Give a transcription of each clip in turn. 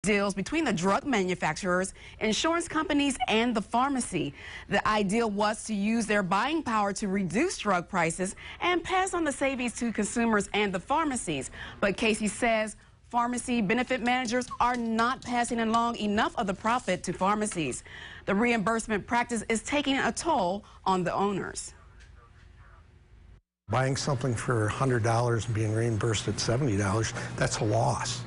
deals between the drug manufacturers, insurance companies, and the pharmacy. The idea was to use their buying power to reduce drug prices and pass on the savings to consumers and the pharmacies. But Casey says pharmacy benefit managers are not passing along enough of the profit to pharmacies. The reimbursement practice is taking a toll on the owners. Buying something for $100 and being reimbursed at $70, that's a loss.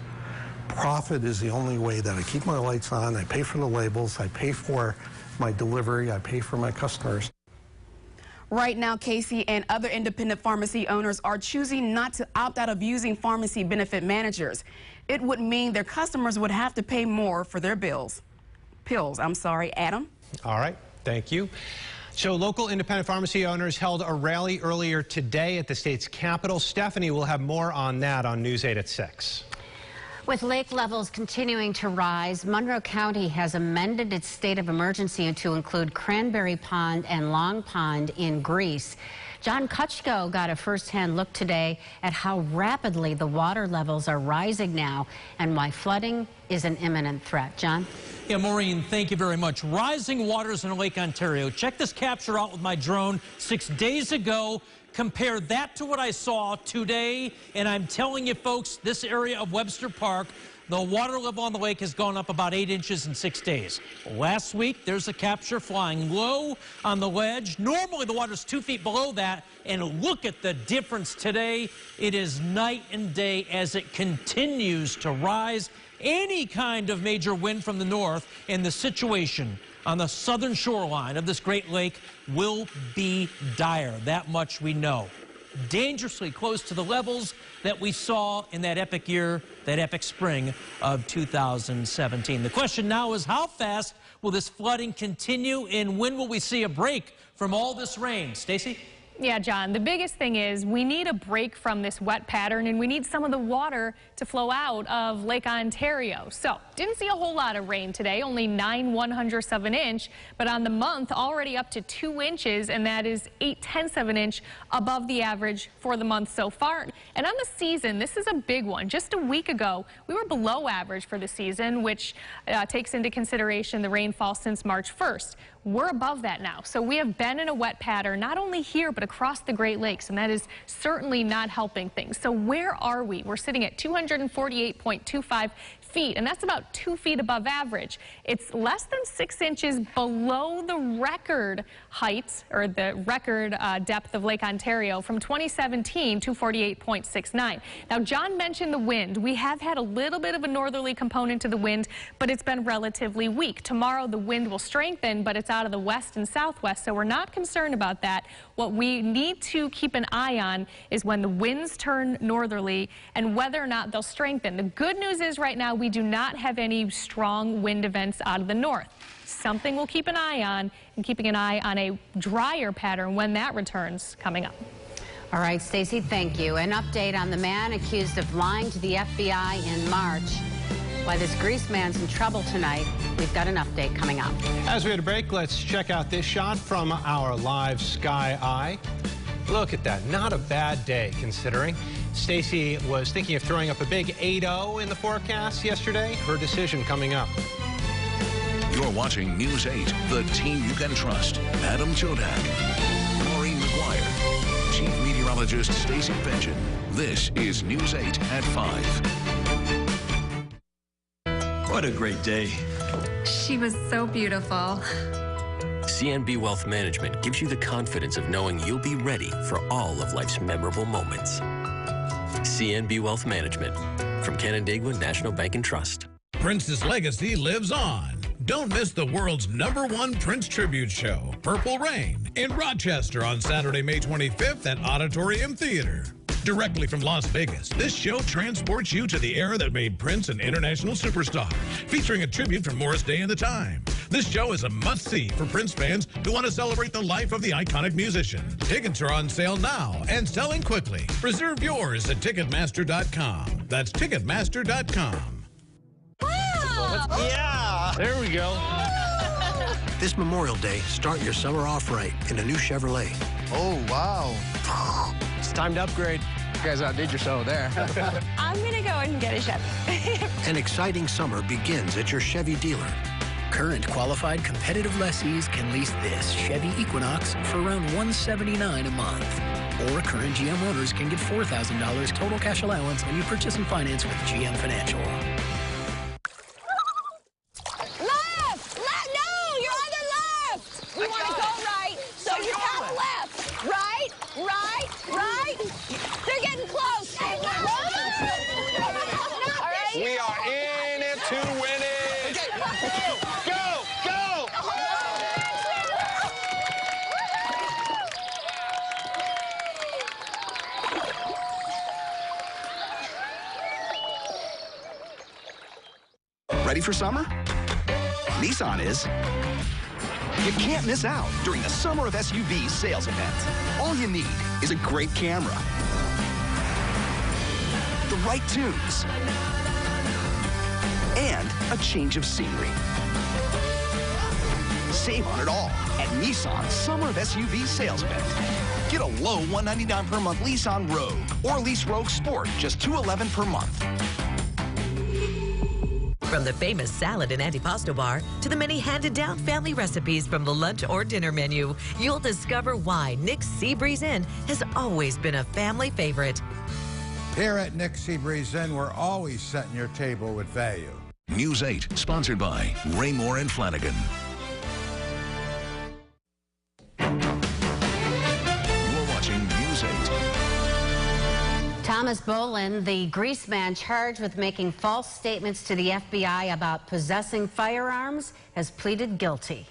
Profit is the only way that I keep my lights on, I pay for the labels, I pay for my delivery, I pay for my customers. Right now, Casey and other independent pharmacy owners are choosing not to opt out of using pharmacy benefit managers. It would mean their customers would have to pay more for their pills. Adam? All right, thank you. So local independent pharmacy owners held a rally earlier today at the state's capital. Stephanie will have more on that on News 8 at 6. With lake levels continuing to rise, Monroe County has amended its state of emergency to include Cranberry Pond and Long Pond in Greece. John Kutchko got a first-hand look today at how rapidly the water levels are rising now and why flooding is an imminent threat. John? Yeah, Maureen, thank you very much. Rising waters in Lake Ontario. Check this capture out with my drone 6 days ago. Compare that to what I saw today, and I'm telling you, folks, this area of Webster Park, the water level on the lake has gone up about 8 inches in 6 days. Last week, there's a capture flying low on the ledge. Normally, the water's 2 feet below that, and look at the difference today. It is night and day as it continues to rise. Any kind of major wind from the north, and the situation on the southern shoreline of this Great Lake will be dire. That much we know. Dangerously close to the levels that we saw in that epic year, that epic spring of 2017. The question now is, how fast will this flooding continue, and when will we see a break from all this rain? Stacy? Yeah, John, the biggest thing is we need a break from this wet pattern, and we need some of the water to flow out of Lake Ontario. So, didn't see a whole lot of rain today, only 9/100ths of an inch, but on the month already up to 2 inches, and that is 0.8 of an inch above the average for the month so far. And on the season, this is a big one. Just a week ago, we were below average for the season, which takes into consideration the rainfall since March 1st. We're above that now. So we have been in a wet pattern, not only here, but across the Great Lakes, and that is certainly not helping things. So where are we? We're sitting at 248.25 feet, and that's about 2 feet above average. It's less than 6 inches below the record height, or the record depth of Lake Ontario from 2017, 248.69. Now, John mentioned the wind. We have had a little bit of a northerly component to the wind, but it's been relatively weak. Tomorrow, the wind will strengthen, but it's out of the west and southwest, so we're not concerned about that. What we need to keep an eye on is when the winds turn northerly and whether or not they'll strengthen. The good news is right now we do not have any strong wind events out of the north. Something we'll keep an eye on, and keeping an eye on a drier pattern when that returns coming up. All right, Stacey, thank you. An update on the man accused of lying to the FBI in March. Why this Grease man's in trouble tonight. We've got an update coming up. As we had a break, let's check out this shot from our live Sky Eye. Look at that. Not a bad day, considering. Stacey was thinking of throwing up a big 8-0 in the forecast yesterday. Her decision coming up. You're watching News 8, the team you can trust. Adam Chodak, Maureen McGuire, Chief Meteorologist Stacey Benjamin. This is News 8 at 5. What a great day. She was so beautiful. CNB Wealth Management gives you the confidence of knowing you'll be ready for all of life's memorable moments. CNB Wealth Management from Canandaigua National Bank and Trust. Prince's legacy lives on. Don't miss the world's #1 Prince tribute show, Purple Rain, in Rochester on Saturday, May 25th at Auditorium Theater. Directly from Las Vegas, this show transports you to the era that made Prince an international superstar, featuring a tribute from Morris Day and the Time. This show is a must-see for Prince fans who want to celebrate the life of the iconic musician. Tickets are on sale now and selling quickly. Reserve yours at Ticketmaster.com. That's Ticketmaster.com. Wow! Yeah! There we go. This Memorial Day, start your summer off right in a new Chevrolet. Oh, wow. It's time to upgrade. You guys outdid yourself there. I'm going to go ahead and get a Chevy. An exciting summer begins at your Chevy dealer. Current qualified competitive lessees can lease this Chevy Equinox for around $179 a month. Or current GM owners can get $4,000 total cash allowance when you purchase and finance with GM Financial. Left! No, you're on the left! We want to go right, so you have left. Right. They're getting close. All right. We are in it to win it. Go! Ready for summer? Nissan is. You can't miss out during the Summer of SUVs sales event. All you need is a great camera, the right tunes, and a change of scenery. Save on it all at Nissan's Summer of SUVs sales event. Get a low $199 per month lease on Rogue or lease Rogue Sport, just $211 per month. From the famous salad and antipasto bar to the many handed-down family recipes from the lunch or dinner menu, you'll discover why Nick's Seabreeze Inn has always been a family favorite. Here at Nick's Seabreeze Inn, we're always setting your table with value. News 8, sponsored by Raymore and Flanagan. You're watching News 8. Thomas Bolin, the Grease man charged with making false statements to the FBI about possessing firearms, has pleaded guilty.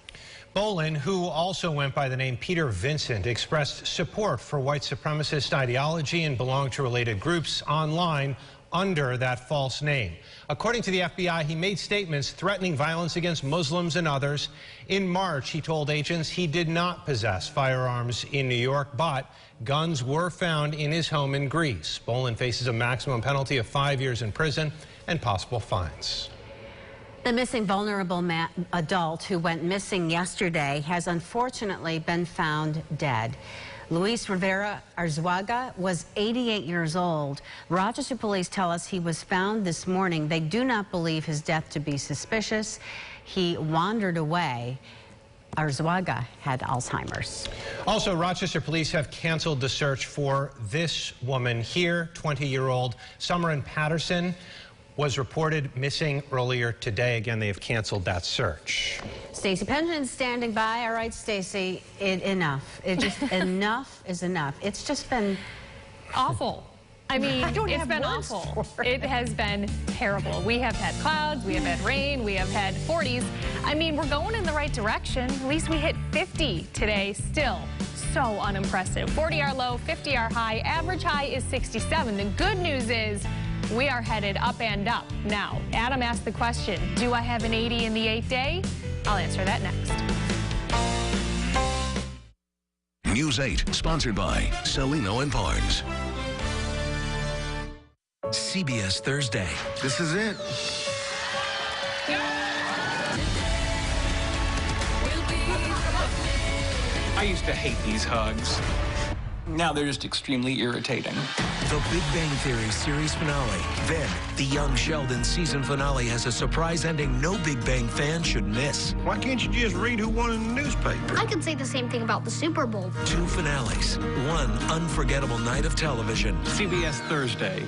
Bolin, who also went by the name Peter Vincent, expressed support for white supremacist ideology and belonged to related groups online under that false name. According to the FBI, he made statements threatening violence against Muslims and others. In March, he told agents he did not possess firearms in New York, but guns were found in his home in Greece. Bolin faces a maximum penalty of 5 years in prison and possible fines. The missing vulnerable adult who went missing yesterday has unfortunately been found dead. Luis Rivera Arzuaga was 88 years old. Rochester police tell us he was found this morning. They do not believe his death to be suspicious. He wandered away. Arzuaga had Alzheimer's. Also, Rochester police have canceled the search for this woman here, 20-year-old Summer Patterson. Was reported missing earlier today. Again, they have canceled that search. Stacey Pension standing by. All right, Stacey, enough. Enough is enough. It's just been awful. I mean, it's been awful. It has been terrible. We have had clouds, we have had rain, we have had 40s. I mean, we're going in the right direction. At least we hit 50 today still. So unimpressive. 40-hour low, 50-hour high. Average high is 67. The good news is we are headed up and up. Now, Adam asked the question, do I have an 80 in the 8th day? I'll answer that next. News 8, sponsored by Celino and Barnes. CBS Thursday. This is it. I used to hate these hugs. Now they're just extremely irritating. The Big Bang Theory series finale. Then, the Young Sheldon season finale has a surprise ending no Big Bang fan should miss. Why can't you just read who won in the newspaper? I could say the same thing about the Super Bowl. 2 finales. One unforgettable night of television. CBS Thursday.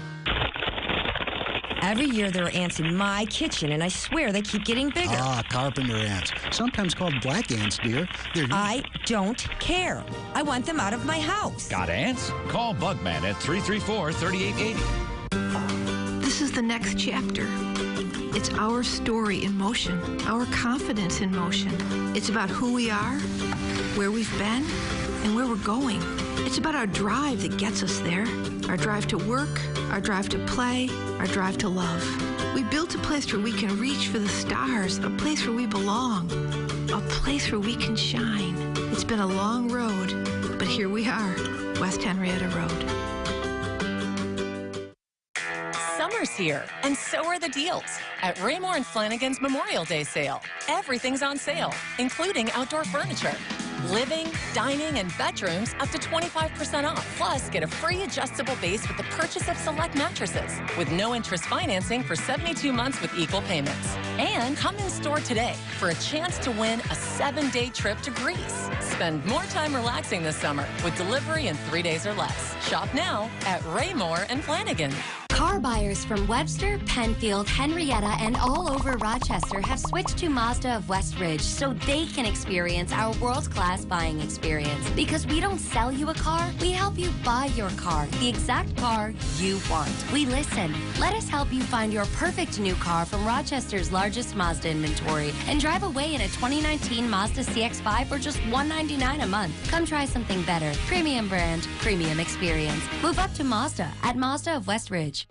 Every year there are ants in my kitchen, and I swear they keep getting bigger. Ah, carpenter ants. Sometimes called black ants, dear. I don't care. I want them out of my house. Got ants? Call Bugman at 334-3880. This is the next chapter. It's our story in motion, our confidence in motion. It's about who we are, where we've been, and where we're going. It's about our drive that gets us there, our drive to work, our drive to play, our drive to love. We built a place where we can reach for the stars, a place where we belong, a place where we can shine. It's been a long road, but here we are, West Henrietta Road. Summer's here, and so are the deals at Raymore and Flanagan's Memorial Day sale. Everything's on sale, including outdoor furniture. Living, dining, and bedrooms up to 25% off. Plus, get a free adjustable base with the purchase of select mattresses with no interest financing for 72 months with equal payments. And come in store today for a chance to win a 7-day trip to Greece. Spend more time relaxing this summer with delivery in 3 days or less. Shop now at Raymore and Flanagan. Car buyers from Webster, Penfield, Henrietta, and all over Rochester have switched to Mazda of West Ridge so they can experience our world-class buying experience. Because we don't sell you a car, we help you buy your car, the exact car you want. We listen. Let us help you find your perfect new car from Rochester's largest Mazda inventory and drive away in a 2019 Mazda CX-5 for just $199 a month. Come try something better. Premium brand, premium experience. Move up to Mazda at Mazda of West Ridge.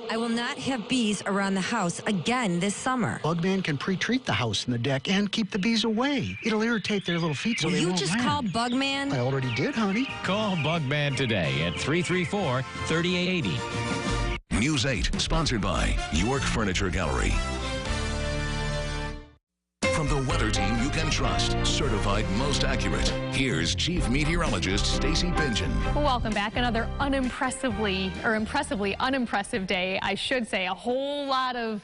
I will not have bees around the house again this summer. Bugman can pre-treat the house and the deck and keep the bees away. It'll irritate their little feet so they won't land. You just call Bugman? I already did, honey. Call Bugman today at 334-3880. News 8, sponsored by York Furniture Gallery. From the weather team you can trust, certified most accurate, here's Chief Meteorologist Stacey Benjamin. Welcome back. Another impressively unimpressive day, I should say. A whole lot of,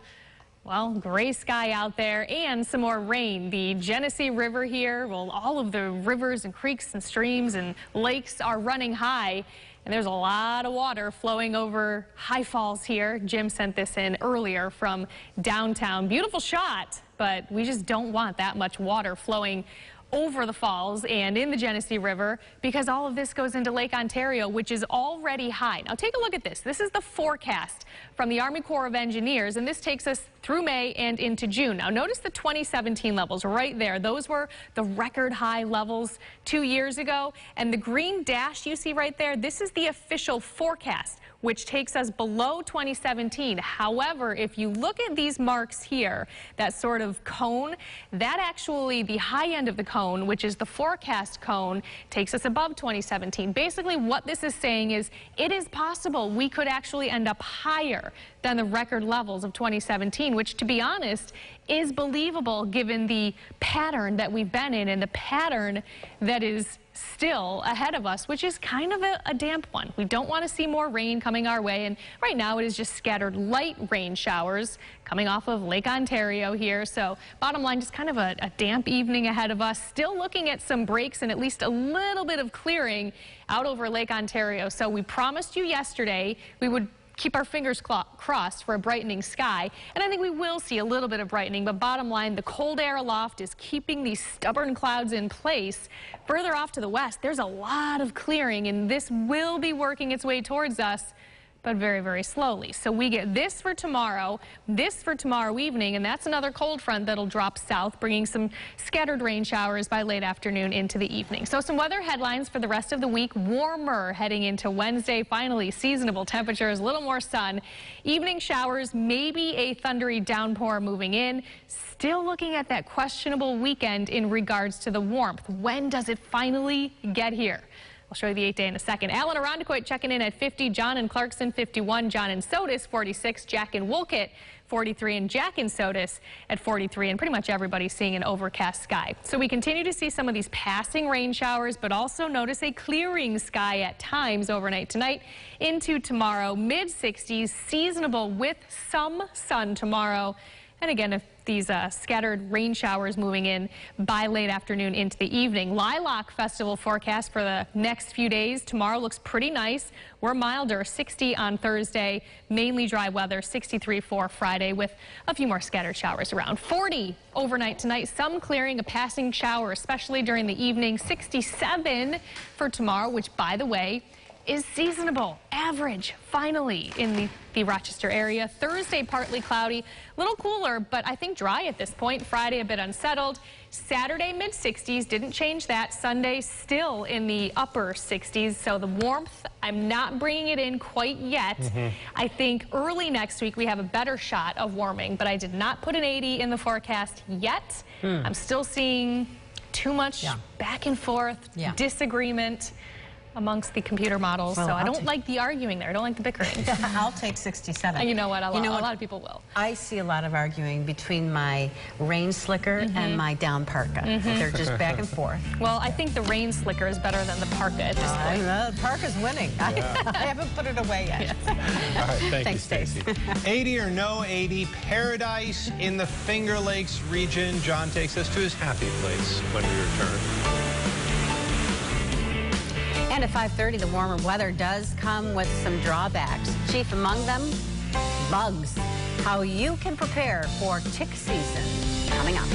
well, gray sky out there and some more rain. The Genesee River here, well, all of the rivers and creeks and streams and lakes are running high. And there's a lot of water flowing over High Falls here. Jim sent this in earlier from downtown. Beautiful shot, but we just don't want that much water flowing over the falls and in the Genesee River because all of this goes into Lake Ontario, which is already high. Now take a look at this. This is the forecast from the Army Corps of Engineers, and this takes us through May and into June. Now notice the 2017 levels right there. Those were the record high levels 2 years ago. And the green dash you see right there, this is the official forecast, which takes us below 2017. However, if you look at these marks here, that sort of cone, that actually, the high end of the cone, which is the forecast cone, takes us above 2017. Basically, what this is saying is it is possible we could actually end up higher than the record levels of 2017, which, to be honest, is believable given the pattern that we've been in and the pattern that is still ahead of us, which is kind of a damp one. We don't want to see more rain coming our way, and right now it is just scattered light rain showers coming off of Lake Ontario here. So bottom line, just kind of a damp evening ahead of us. Still looking at some breaks and at least a little bit of clearing out over Lake Ontario. So we promised you yesterday we would keep our fingers crossed for a brightening sky, and I think we will see a little bit of brightening, but bottom line, the cold air aloft is keeping these stubborn clouds in place. Further off to the west, there's a lot of clearing, and this will be working its way towards us, but very, very slowly. So we get this for tomorrow evening, and that's another cold front that'll drop south, bringing some scattered rain showers by late afternoon into the evening. So some weather headlines for the rest of the week. Warmer heading into Wednesday. Finally, seasonable temperatures, a little more sun. Evening showers, maybe a thundery downpour moving in. Still looking at that questionable weekend in regards to the warmth. When does it finally get here? I'll show you the 8-day in a second. Alan Arondequoit checking in at 50. John and Clarkson 51. John and Sotis 46. Jack and Wolcott 43. And Jack and Sotis at 43. And pretty much everybody seeing an overcast sky. So we continue to see some of these passing rain showers, but also notice a clearing sky at times overnight tonight into tomorrow. Mid-60s, seasonable with some sun tomorrow. And again, if these scattered rain showers moving in by late afternoon into the evening. Lilac Festival forecast for the next few days. Tomorrow looks pretty nice. We're milder, 60 on Thursday, mainly dry weather, 63 for Friday with a few more scattered showers around. 40 overnight tonight, some clearing, a passing shower, especially during the evening. 67 for tomorrow, which, by the way, is seasonable, average, finally, in the Rochester area. Thursday, partly cloudy, a little cooler, but I think dry at this point. Friday, a bit unsettled. Saturday, mid-60s, didn't change that. Sunday, still in the upper 60s, so the warmth, I'm not bringing it in quite yet. I think early next week we have a better shot of warming, but I did not put an 80 in the forecast yet. I'm still seeing too much back and forth, disagreement. amongst the computer models, Well, so I don't like the arguing there. I don't like the bickering. I'll take 67. And you know what? A lot of people will. I see a lot of arguing between my rain slicker and my down parka. They're just back and forth. Well, I think the rain slicker is better than the parka at this point. The parka's winning. I haven't put it away yet. All right, thanks, Stacey. 80 or no 80, paradise in the Finger Lakes region. John takes us to his happy place when we return. And at 5:30, the warmer weather does come with some drawbacks. Chief among them, bugs. How you can prepare for tick season. Coming up.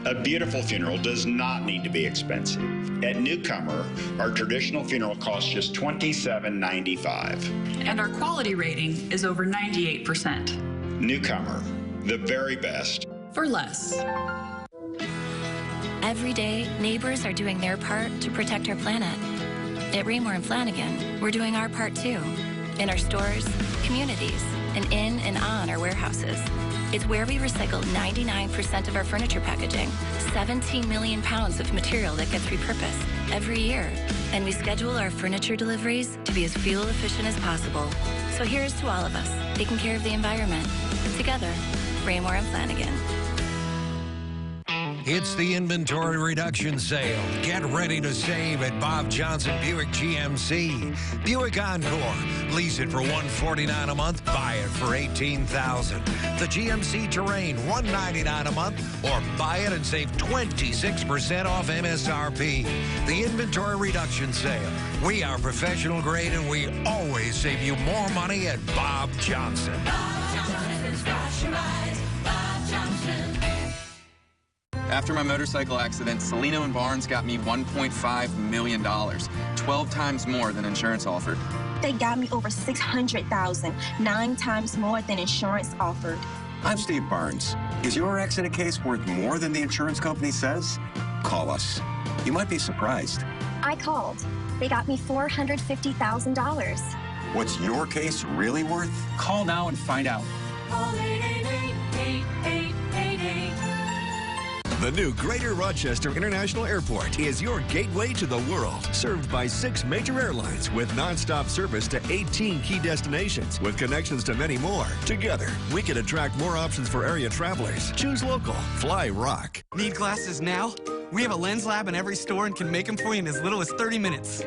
A beautiful funeral does not need to be expensive. At Newcomer, our traditional funeral costs just $27.95. And our quality rating is over 98%. Newcomer, the very best. For less. Every day, neighbors are doing their part to protect our planet. At Raymore and Flanagan, we're doing our part too. In our stores, communities, and in and on our warehouses. It's where we recycle 99% of our furniture packaging, 17 million pounds of material that gets repurposed every year. And we schedule our furniture deliveries to be as fuel efficient as possible. So here's to all of us, taking care of the environment. Together, Raymore and Flanagan. It's the inventory reduction sale. Get ready to save at Bob Johnson Buick GMC. Buick Encore. Lease it for $149 a month. Buy it for $18,000. The GMC Terrain, $199 a month. Or buy it and save 26% off MSRP. The inventory reduction sale. We are professional grade and we always save you more money at Bob Johnson. Bob Johnson's got your eyes. Bob Johnson. After my motorcycle accident, Salino and Barnes got me $1.5 million, 12 times more than insurance offered. They got me over $600,000, 9 times more than insurance offered. I'm Steve Barnes. Is your accident case worth more than the insurance company says? Call us. You might be surprised. I called. They got me $450,000. What's your case really worth? Call now and find out. Call 888-8888. The new Greater Rochester International Airport is your gateway to the world. Served by 6 major airlines with nonstop service to 18 key destinations with connections to many more. Together, we can attract more options for area travelers. Choose local. Fly Rock. Need glasses now? We have a lens lab in every store and can make them for you in as little as 30 minutes.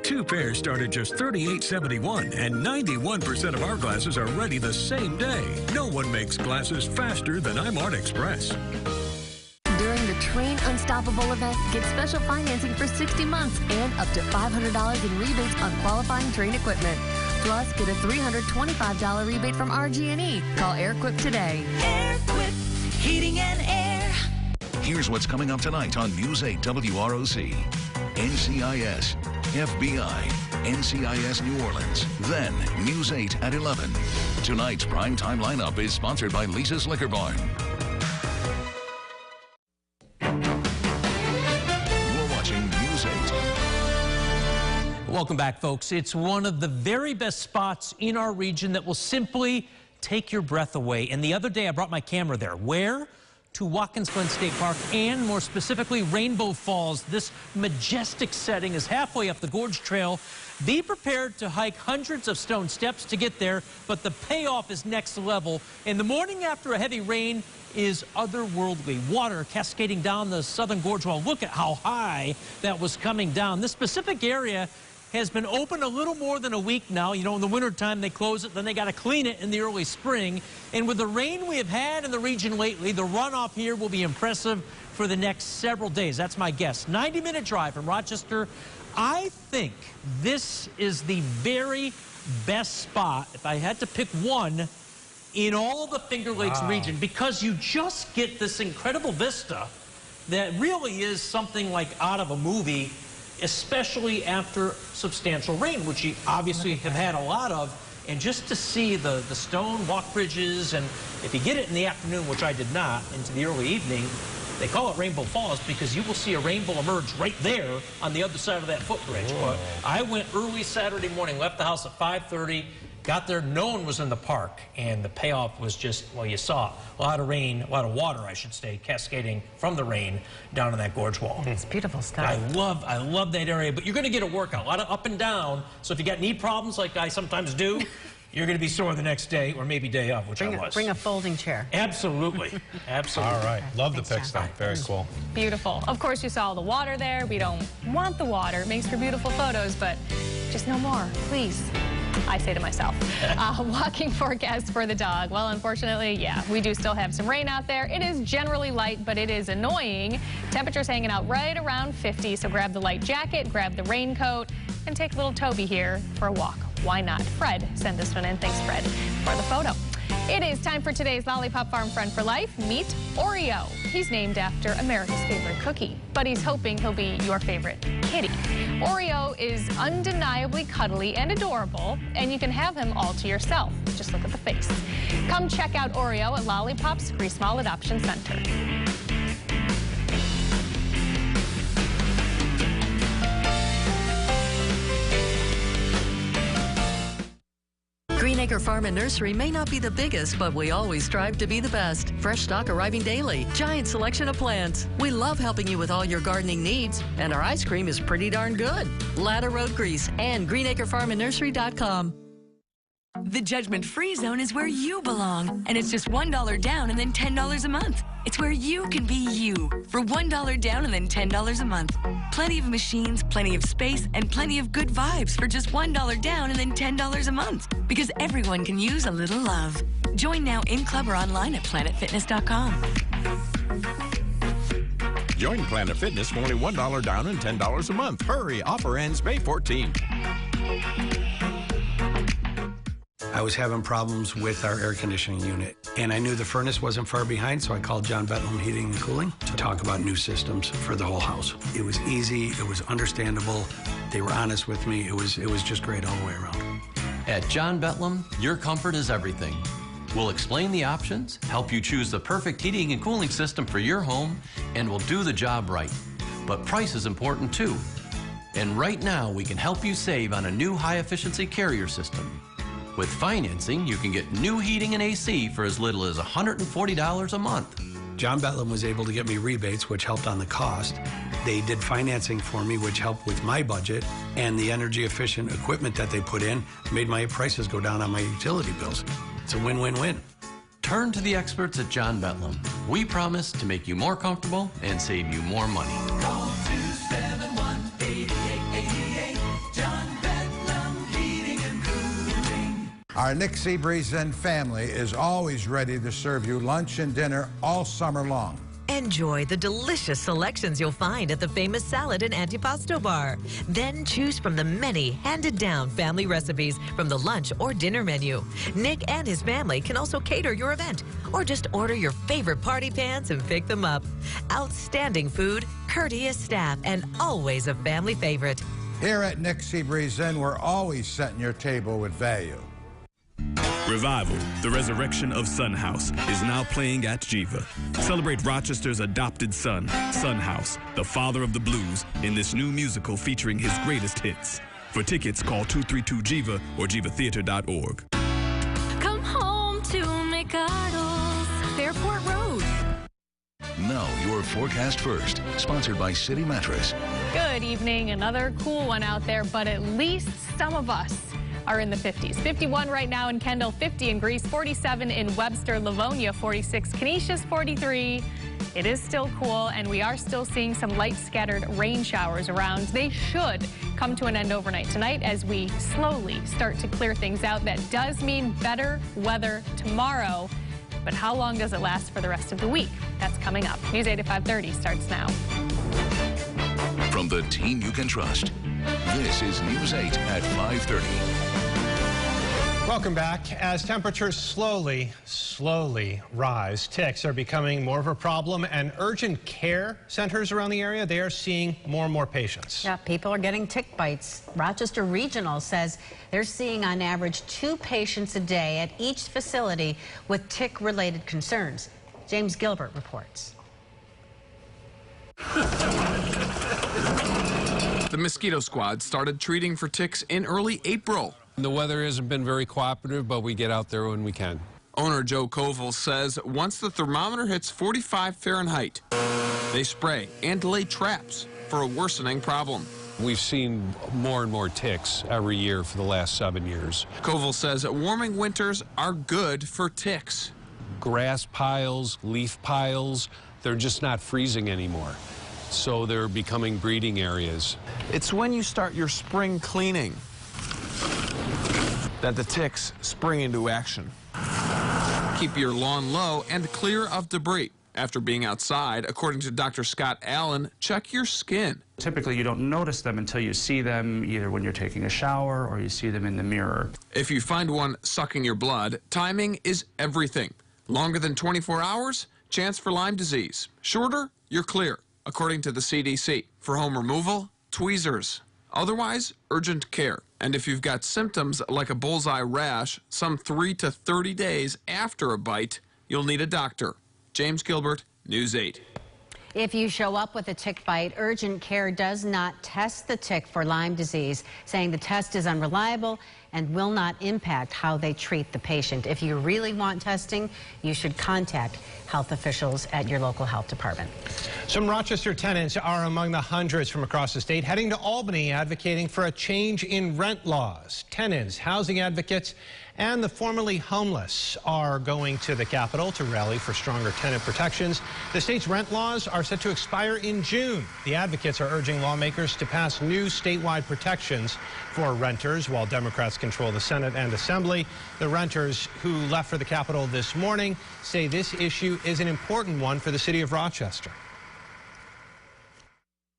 2 pairs start at just $38.71, and 91% of our glasses are ready the same day. No one makes glasses faster than iMart Express. During the Train Unstoppable event, get special financing for 60 months and up to $500 in rebates on qualifying train equipment. Plus, get a $325 rebate from RG&E. Call AirQuip today. AirQuip, heating and air. Here's what's coming up tonight on News 8 WROC. NCIS, FBI, NCIS New Orleans. Then News 8 at 11. Tonight's primetime lineup is sponsored by Lisa's Liquor Barn. Welcome back, folks. It's one of the very best spots in our region that will simply take your breath away. And the other day, I brought my camera there. Where? To Watkins Glen State Park, and more specifically, Rainbow Falls. This majestic setting is halfway up the Gorge Trail. Be prepared to hike hundreds of stone steps to get there, but the payoff is next level. And the morning after a heavy rain is otherworldly. Water cascading down the southern gorge wall. Look at how high that was coming down. This specific area has been open a little more than a week now. You know, in the wintertime, they close it, then they got to clean it in the early spring. And with the rain we have had in the region lately, the runoff here will be impressive for the next several days. That's my guess. 90-minute drive from Rochester. I think this is the very best spot, if I had to pick one, in all the Finger Lakes region, because you just get this incredible vista that really is something like out of a movie, especially after substantial rain, which you obviously have had a lot of. And just to see the stone walk bridges, and if you get it in the afternoon, which I did not, into the early evening, they call it Rainbow Falls because you will see a rainbow emerge right there on the other side of that footbridge. But I went early Saturday morning, left the house at 5:30, Got there, no one was in the park, and the payoff was just, well, you saw a lot of rain, a lot of water, I should say, cascading from the rain down in that gorge wall. It's beautiful stuff. I love that area, but you're going to get a workout, a lot of up and down. So if you got knee problems like I sometimes do, you're going to be sore the next day or maybe day of, which I was. Bring a folding chair. Absolutely. Absolutely. All right. Love the pick stuff. Very cool. Beautiful. Of course, you saw the water there. We don't want the water. It makes for beautiful photos, but just no more, please. I say to myself. Walking forecast for the dog. Well, unfortunately, yeah, we do still have some rain out there. It is generally light, but it is annoying. Temperatures hanging out right around 50, so grab the light jacket, grab the raincoat, and take little Toby here for a walk. Why not? Fred sent this one in. Thanks, Fred, for the photo. It is time for today's Lollipop Farm Friend for Life. Meet Oreo. He's named after America's favorite cookie, but he's hoping he'll be your favorite kitty. Oreo is undeniably cuddly and adorable, and you can have him all to yourself. Just look at the face. Come check out Oreo at Lollipop's Free Small Adoption Center. Greenacre Farm and Nursery may not be the biggest, but we always strive to be the best. Fresh stock arriving daily. Giant selection of plants. We love helping you with all your gardening needs, and our ice cream is pretty darn good. Ladder Road Grease and greenacrefarmandnursery.com. The judgment-free zone is where you belong, and it's just $1 down and then $10 a month. It's where you can be you for $1 down and then $10 a month. Plenty of machines, plenty of space, and plenty of good vibes for just $1 down and then $10 a month. Because everyone can use a little love. Join now in club or online at planetfitness.com. Join Planet Fitness for only $1 down and $10 a month. Hurry, offer ends May 14th. I was having problems with our air conditioning unit, and I knew the furnace wasn't far behind, so I called John Bettelm Heating and Cooling to talk about new systems for the whole house. It was easy, it was understandable, they were honest with me, it was just great all the way around. At John Bettelm, your comfort is everything. We'll explain the options, help you choose the perfect heating and cooling system for your home, and we'll do the job right. But price is important too. And right now, we can help you save on a new high-efficiency carrier system. With financing, you can get new heating and AC for as little as $140 a month. John Bettelm was able to get me rebates, which helped on the cost. They did financing for me, which helped with my budget, and the energy-efficient equipment that they put in made my prices go down on my utility bills. It's a win-win-win. Turn to the experts at John Bettelm. We promise to make you more comfortable and save you more money. Call 271-8888. John Bettelm Heating and Cooling. Our Nick Seabreeze family is always ready to serve you lunch and dinner all summer long. Enjoy the delicious selections you'll find at the famous salad and antipasto bar. Then choose from the many handed-down family recipes from the lunch or dinner menu. Nick and his family can also cater your event, or just order your favorite party pans and pick them up. Outstanding food, courteous staff, and always a family favorite. Here at Nick Seabreeze Inn, we're always setting your table with value. Revival, the resurrection of Son House, is now playing at Jiva. Celebrate Rochester's adopted son, Son House, the father of the blues, in this new musical featuring his greatest hits. For tickets, call 232-JIVA or jivatheater.org. Come home to McArdle's, Fairport Road. Now, your forecast first, sponsored by City Mattress. Good evening. Another cool one out there, but at least some of us are in the 50s. 51 right now in Kendall, 50 in Greece, 47 in Webster, Livonia, 46, Canisius, 43. It is still cool, and we are still seeing some light scattered rain showers around. They should come to an end overnight tonight as we slowly start to clear things out. That does mean better weather tomorrow, but how long does it last for the rest of the week? That's coming up. News 8 at 5:30 starts now. From the team you can trust, this is News 8 at 5:30. Welcome back. As temperatures slowly rise, ticks are becoming more of a problem, and urgent care centers around the area, they are seeing more and more patients. Yeah, people are getting tick bites. Rochester Regional says they're seeing on average 2 patients a day at each facility with tick-related concerns. James Gilbert reports. The mosquito squad started treating for ticks in early April. The weather hasn't been very cooperative, but we get out there when we can. Owner Joe Koval says once the thermometer hits 45 Fahrenheit, they spray and lay traps for a worsening problem. We've seen more and more ticks every year for the last 7 years. Koval says warming winters are good for ticks. Grass piles, leaf piles, they're just not freezing anymore. So they're becoming breeding areas. It's when you start your spring cleaning that the ticks spring into action. Keep your lawn low and clear of debris. After being outside, according to Dr. Scott Allen, check your skin. Typically, you don't notice them until you see them either when you're taking a shower or you see them in the mirror. If you find one sucking your blood, timing is everything. Longer than 24 hours, chance for Lyme disease. Shorter, you're clear, according to the CDC. For home removal, tweezers. Otherwise, urgent care. And if you've got symptoms like a bullseye rash, some 3 to 30 days after a bite, you'll need a doctor. James Gilbert, News 8. If you show up with a tick bite, urgent care does not test the tick for Lyme disease, saying the test is unreliable and will not impact how they treat the patient. If you really want testing, you should contact health officials at your local health department. Some Rochester tenants are among the hundreds from across the state heading to Albany advocating for a change in rent laws. Tenants, housing advocates, and the formerly homeless are going to the Capitol to rally for stronger tenant protections. The state's rent laws are set to expire in June. The advocates are urging lawmakers to pass new statewide protections for renters while Democrats control the Senate and Assembly. The renters who left for the Capitol this morning say this issue is an important one for the city of Rochester.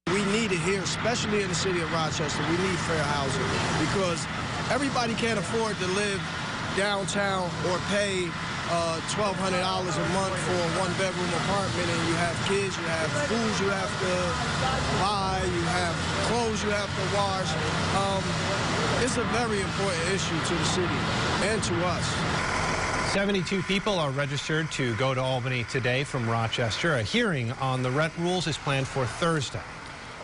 We need it here, especially in the city of Rochester. We need fair housing because everybody can't afford to live downtown or pay $1,200 a month for a one-bedroom apartment, and you have kids, you have food you have to buy, you have clothes you have to wash. It's a very important issue to the city and to us. 72 people are registered to go to Albany today from Rochester. A hearing on the rent rules is planned for Thursday.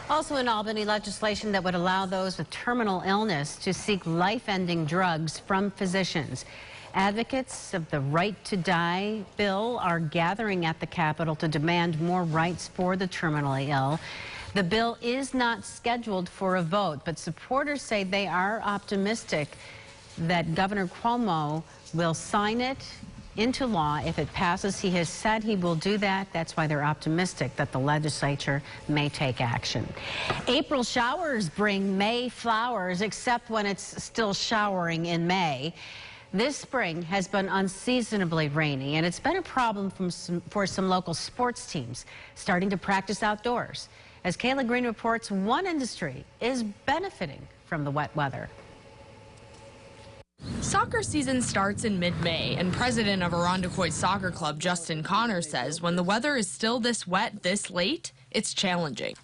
Also in Albany, legislation that would allow those with terminal illness to seek life-ending drugs from physicians. Advocates of the Right to Die bill are gathering at the Capitol to demand more rights for the terminally ill. The bill is not scheduled for a vote, but supporters say they are optimistic that Governor Cuomo will sign it into law if it passes. He has said he will do that. That's why they're optimistic that the legislature may take action. April showers bring May flowers, except when it's still showering in May. This spring has been unseasonably rainy, and it's been a problem for some local sports teams starting to practice outdoors. As Kayla Green reports, one industry is benefiting from the wet weather. Soccer season starts in mid-May, and president of Irondequoit Soccer Club, Justin Connor, says when the weather is still this wet this late, it's challenging.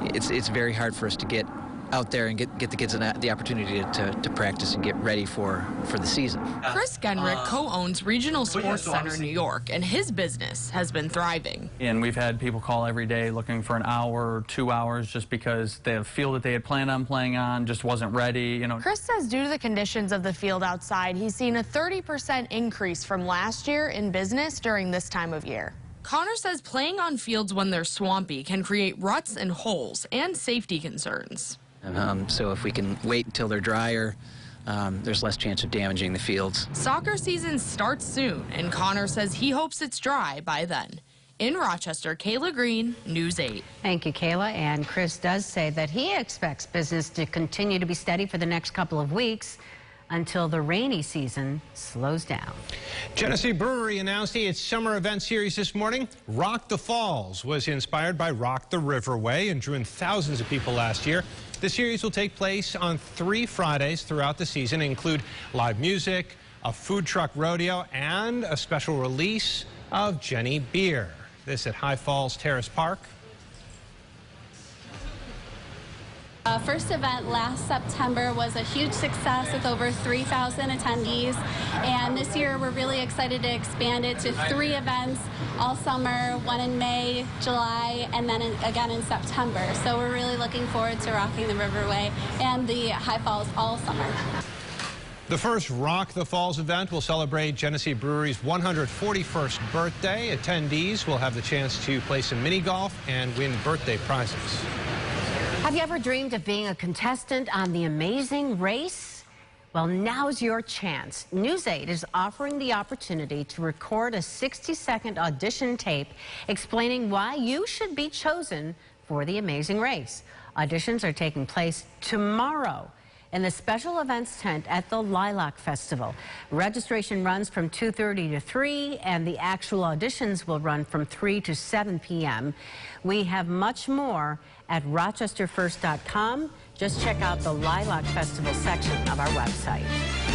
It's very hard for us to get out there and get the kids the opportunity to practice and get ready for the season. Chris Genrick co-owns Regional Sports Center New York, and his business has been thriving. And we've had people call every day looking for an hour or 2 hours just because the field that they had planned on playing on just wasn't ready. Chris says due to the conditions of the field outside, he's seen a 30% increase from last year in business during this time of year. Connor says playing on fields when they're swampy can create ruts and holes and safety concerns. So if we can wait until they're drier, there's less chance of damaging the fields. Soccer season starts soon, and Connor says he hopes it's dry by then. In Rochester, Kayla Green, News 8. Thank you, Kayla. And Chris does say that he expects business to continue to be steady for the next couple of weeks until the rainy season slows down. Genesee Brewery announcing its summer event series this morning. Rock the Falls was inspired by Rock the Riverway and drew in thousands of people last year. The series will take place on 3 Fridays throughout the season, include live music, a food truck rodeo, and a special release of Jenny beer. This at High Falls Terrace Park. First event last September was a huge success with over 3,000 attendees, and this year we're really excited to expand it to 3 events all summer, one in May, July, and then again in September. So we're really looking forward to rocking the Riverway and the High Falls all summer. The first Rock the Falls event will celebrate Genesee Brewery's 141st birthday. Attendees will have the chance to play some mini golf and win birthday prizes. Have you ever dreamed of being a contestant on The Amazing Race? Well, now's your chance. News 8 is offering the opportunity to record a 60-second audition tape explaining why you should be chosen for The Amazing Race. Auditions are taking place tomorrow in the special events tent at the Lilac Festival. Registration runs from 2:30 to 3, and the actual auditions will run from 3 to 7 p.m. We have much more at rochesterfirst.com. Just check out the Lilac Festival section of our website.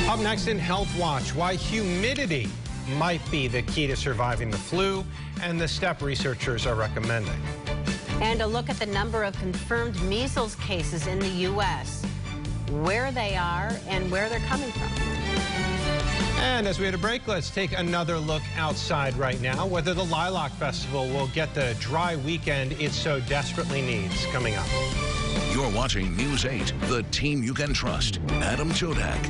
Up next in Health Watch, why humidity might be the key to surviving the flu, and the step researchers are recommending. And a look at the number of confirmed measles cases in the U.S., where they are and where they're coming from. And as we had a break, let's take another look outside right now, whether the Lilac Festival will get the dry weekend it so desperately needs. Coming up. You're watching News 8, the team you can trust. Adam Chodak,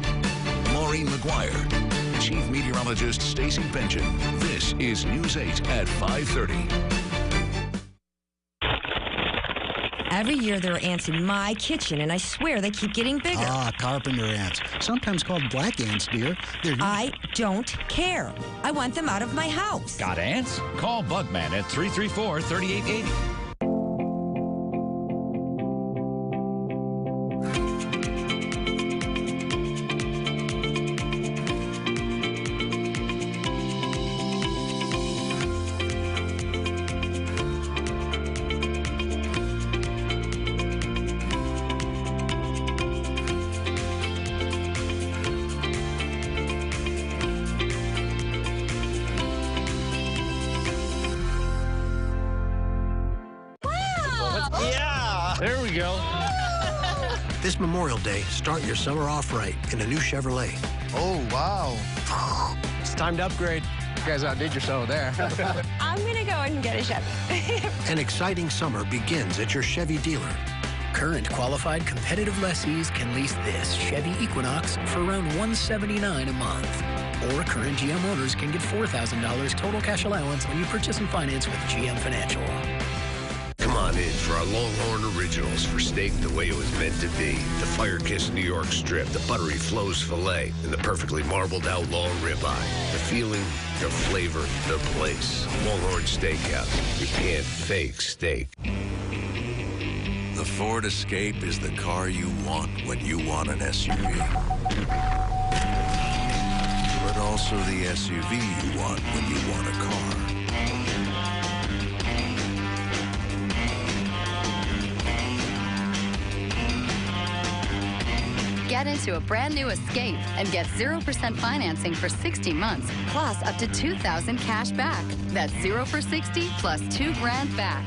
Maureen McGuire, Chief Meteorologist Stacey Benjamin. This is News 8 at 5:30. Every year there are ants in my kitchen, and I swear they keep getting bigger. Ah, carpenter ants. Sometimes called black ants, dear. I don't care. I want them out of my house. Got ants? Call Bugman at 334-3880. There we go. This Memorial Day, start your summer off right in a new Chevrolet. Oh, wow. It's time to upgrade. You guys outdid yourself there. I'm going to go and get a Chevy. An exciting summer begins at your Chevy dealer. Current qualified competitive lessees can lease this Chevy Equinox for around $179 a month. Or current GM owners can get $4,000 total cash allowance when you purchase and finance with GM Financial. Come on in for our Longhorn Originals for steak the way it was meant to be. The fire-kissed New York strip, the buttery Flo's filet, and the perfectly marbled out long ribeye. The feeling, the flavor, the place. Longhorn Steakhouse. You can't fake steak. The Ford Escape is the car you want when you want an SUV. But also the SUV you want when you want a car. Get into a brand new Escape and get 0% financing for 60 months, plus up to $2,000 cash back. That's 0 for 60 plus $2,000 back.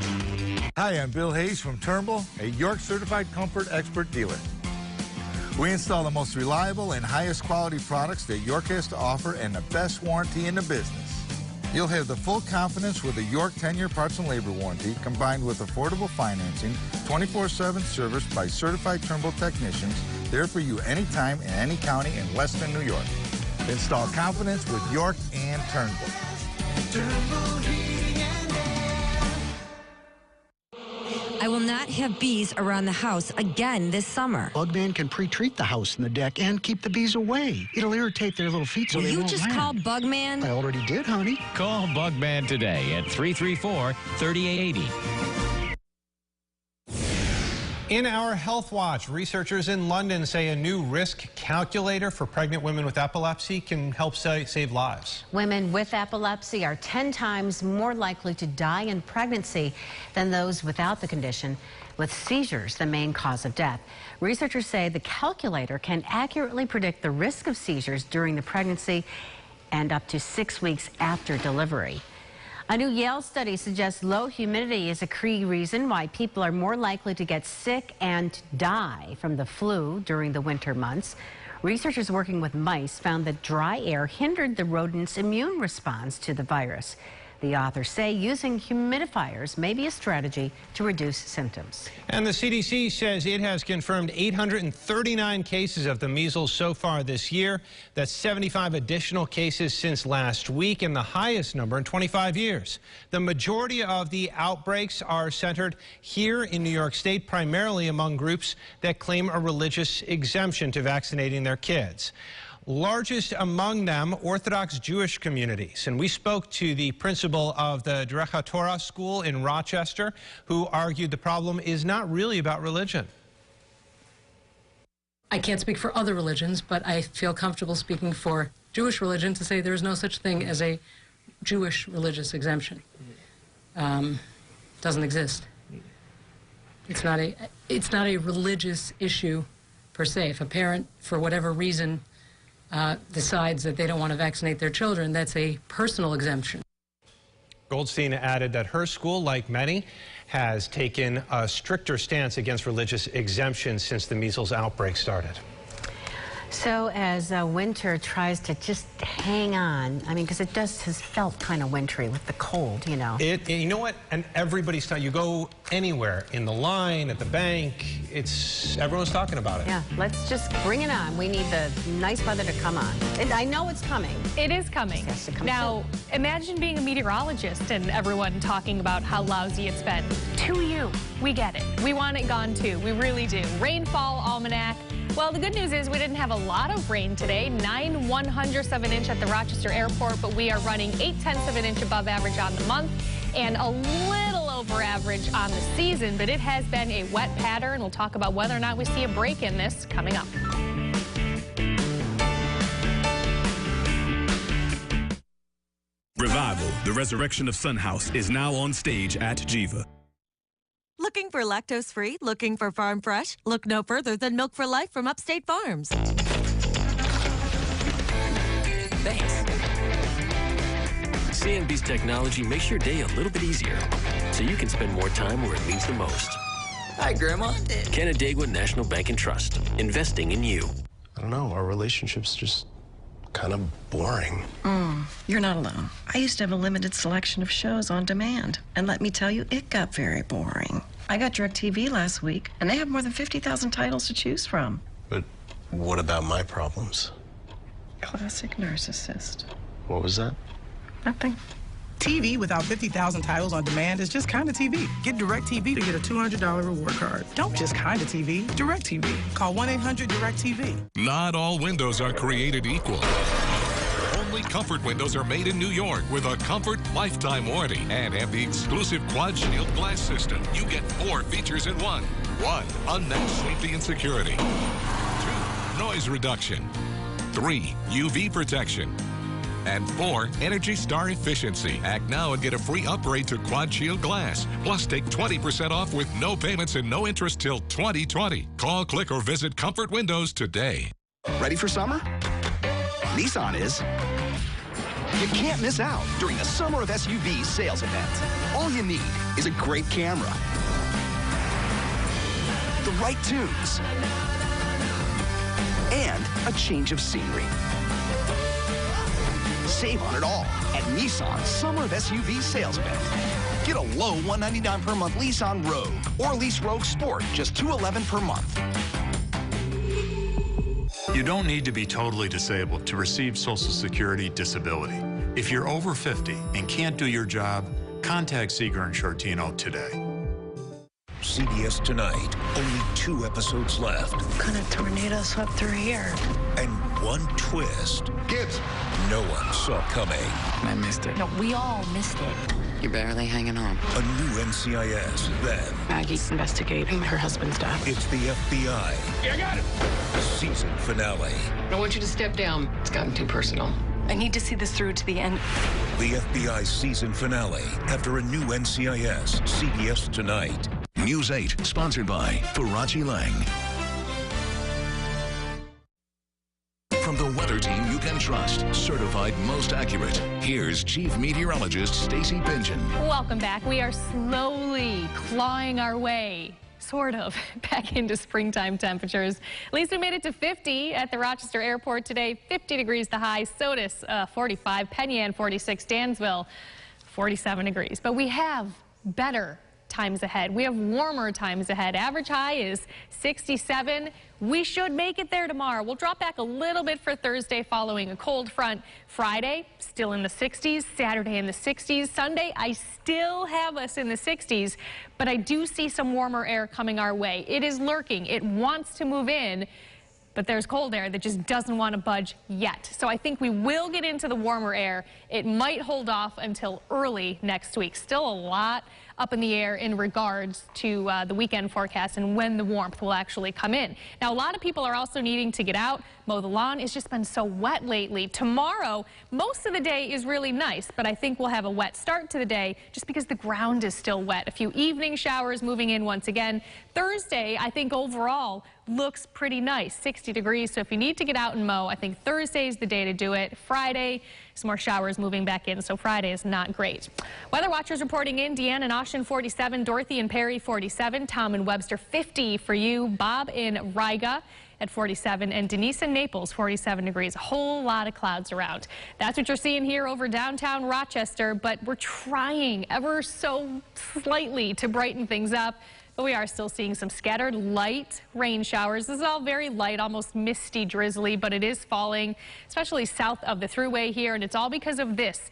Hi, I'm Bill Hayes from Turnbull, a York Certified Comfort Expert dealer. We install the most reliable and highest quality products that York has to offer and the best warranty in the business. You'll have the full confidence with a York 10-year parts and labor warranty combined with affordable financing, 24/7 service by certified Turnbull technicians, there for you anytime in any county in Western New York. Install confidence with York and Turnbull. Turnbull Heating and Air. I will not have bees around the house again this summer. Bugman can pre-treat the house and the deck and keep the bees away. It'll irritate their little feet so Will they you won't just land. call Bugman? I already did, honey. Call Bugman today at 334-3880. In our Health Watch, researchers in London say a new risk calculator for pregnant women with epilepsy can help save lives. Women with epilepsy are 10 times more likely to die in pregnancy than those without the condition, with seizures the main cause of death. Researchers say the calculator can accurately predict the risk of seizures during the pregnancy and up to 6 weeks after delivery. A new Yale study suggests low humidity is a key reason why people are more likely to get sick and die from the flu during the winter months. Researchers working with mice found that dry air hindered the rodent's immune response to the virus. The authors say using humidifiers may be a strategy to reduce symptoms. And the CDC says it has confirmed 839 cases of the measles so far this year. That's 75 additional cases since last week and the highest number in 25 years. The majority of the outbreaks are centered here in New York State, primarily among groups that claim a religious exemption to vaccinating their kids. Largest among them, Orthodox Jewish communities. And we spoke to the principal of the Derech Torah school in Rochester, who argued the problem is not really about religion. I can't speak for other religions, but I feel comfortable speaking for Jewish religion to say there is no such thing as a Jewish religious exemption. Doesn't exist. It's not a religious issue per se. If a parent, for whatever reason, decides that they don't want to vaccinate their children, that's a personal exemption. Goldstein added that her school, like many, has taken a stricter stance against religious exemptions since the measles outbreak started. So as winter tries to just hang on, I mean, because it has felt kind of wintry with the cold, you know. You know what? And everybody's talking. You go anywhere, in the line, at the bank, everyone's talking about it. Yeah, let's just bring it on. We need the nice weather to come on. And I know it's coming. It is coming. It has to come now, soon. Imagine being a meteorologist and everyone talking about how lousy it's been. To you, we get it. We want it gone too. We really do. Rainfall almanac. Well, the good news is we didn't have a lot of rain today, 9/100ths of an inch at the Rochester Airport, but we are running 0.8 of an inch above average on the month and a little over average on the season, but it has been a wet pattern. We'll talk about whether or not we see a break in this coming up. Revival, the resurrection of Sun House, is now on stage at Jiva. Looking for lactose-free? Looking for farm fresh? Look no further than Milk for Life from Upstate Farms. Thanks. CNB's technology makes your day a little bit easier, so you can spend more time where it means the most. Hi, Grandma. Canandaigua National Bank and Trust, investing in you. I don't know, our relationship's just kind of boring. You're not alone. I used to have a limited selection of shows on demand, and let me tell you, it got very boring. I got DirecTV last week, and they have more than 50,000 titles to choose from. But what about my problems? Classic narcissist. What was that? Nothing. TV without 50,000 titles on demand is just kind of TV. Get DirecTV to get a $200 reward card. Don't just kind of TV, DirecTV. Call 1-800-DirecTV. Not all windows are created equal. Only Comfort windows are made in New York with a Comfort lifetime warranty and have the exclusive Quad Shield glass system. You get 4 features in one. 1, unmatched safety and security. 2, noise reduction. 3, UV protection. And 4, Energy Star efficiency. Act now and get a free upgrade to Quad Shield glass. Plus, take 20% off with no payments and no interest till 2020. Call, click, or visit Comfort Windows today. Ready for summer? Nissan is. You can't miss out during the Summer of SUVs sales event. All you need is a great camera, the right tunes, and a change of scenery. Save on it all at Nissan's Summer of SUV sales event. Get a low $199 per month lease on Rogue or lease Rogue Sport, just $211 per month. You don't need to be totally disabled to receive Social Security disability. If you're over 50 and can't do your job, contact Seeger and Shortino today. CBS Tonight. Only 2 episodes left. What kind of tornado swept through here? And one twist. Gibbs. No one saw coming. I missed it. No, we all missed it. You're barely hanging on. A new NCIS. Then Maggie's investigating her husband's death. it's the FBI. Yeah, I got it. Season finale. I want you to step down. It's gotten too personal. I need to see this through to the end. The FBI season finale after a new NCIS. CBS Tonight. News 8, sponsored by Farachi Lang. From the weather team you can trust, certified most accurate, here's Chief Meteorologist Stacey Benjamin. Welcome back. We are slowly clawing our way, sort of, back into springtime temperatures. At least we made it to 50 at the Rochester Airport today. 50 degrees the high. Sodas 45, Penyan 46, Dansville 47 degrees. But we have better times ahead. We have warmer times ahead. Average high is 67. We should make it there tomorrow. We'll drop back a little bit for Thursday following a cold front. Friday, still in the 60s. Saturday in the 60s. Sunday, I still have us in the 60s, but I do see some warmer air coming our way. It is lurking. It wants to move in, but there's cold air that just doesn't want to budge yet. So I think we will get into the warmer air. It might hold off until early next week. Still a lot up in the air in regards to the weekend forecast and when the warmth will actually come in. Now, a lot of people are also needing to get out, mow the lawn. It's just been so wet lately. Tomorrow, most of the day is really nice, but I think we'll have a wet start to the day just because the ground is still wet. A few evening showers moving in once again. Thursday, I think overall looks pretty nice, 60 degrees. So if you need to get out and mow, I think Thursday is the day to do it. Friday, some more showers moving back in, so Friday is not great. Weather watchers reporting in: Deanne and Austin 47, Dorothy and Perry 47, Tom and Webster 50 for you, Bob in Riga at 47, and Denise in Naples 47 degrees. A whole lot of clouds around. That's what you're seeing here over downtown Rochester, but we're trying ever so slightly to brighten things up. But we are still seeing some scattered light rain showers. This is all very light, almost misty, drizzly, but it is falling, especially south of the thruway here. And it's all because of this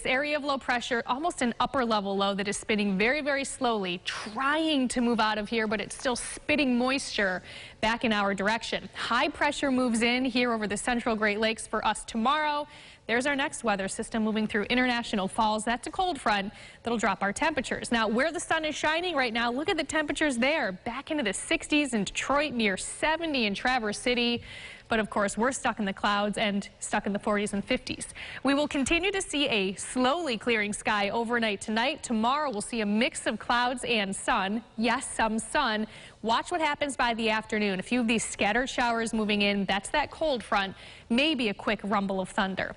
area of low pressure, almost an upper level low that is spinning very, very slowly, trying to move out of here, but it's still spitting moisture back in our direction. High pressure moves in here over the central Great Lakes for us tomorrow. There's our next weather system moving through International Falls. That's a cold front that'll drop our temperatures. Now, where the sun is shining right now, look at the temperatures there. Back into the 60s in Detroit, near 70 in Traverse City. But of course, we're stuck in the clouds and stuck in the 40s and 50s. We will continue to see a slowly clearing sky overnight tonight. Tomorrow, we'll see a mix of clouds and sun. Yes, some sun. Watch what happens by the afternoon. A few of these scattered showers moving in. That's that cold front. Maybe a quick rumble of thunder.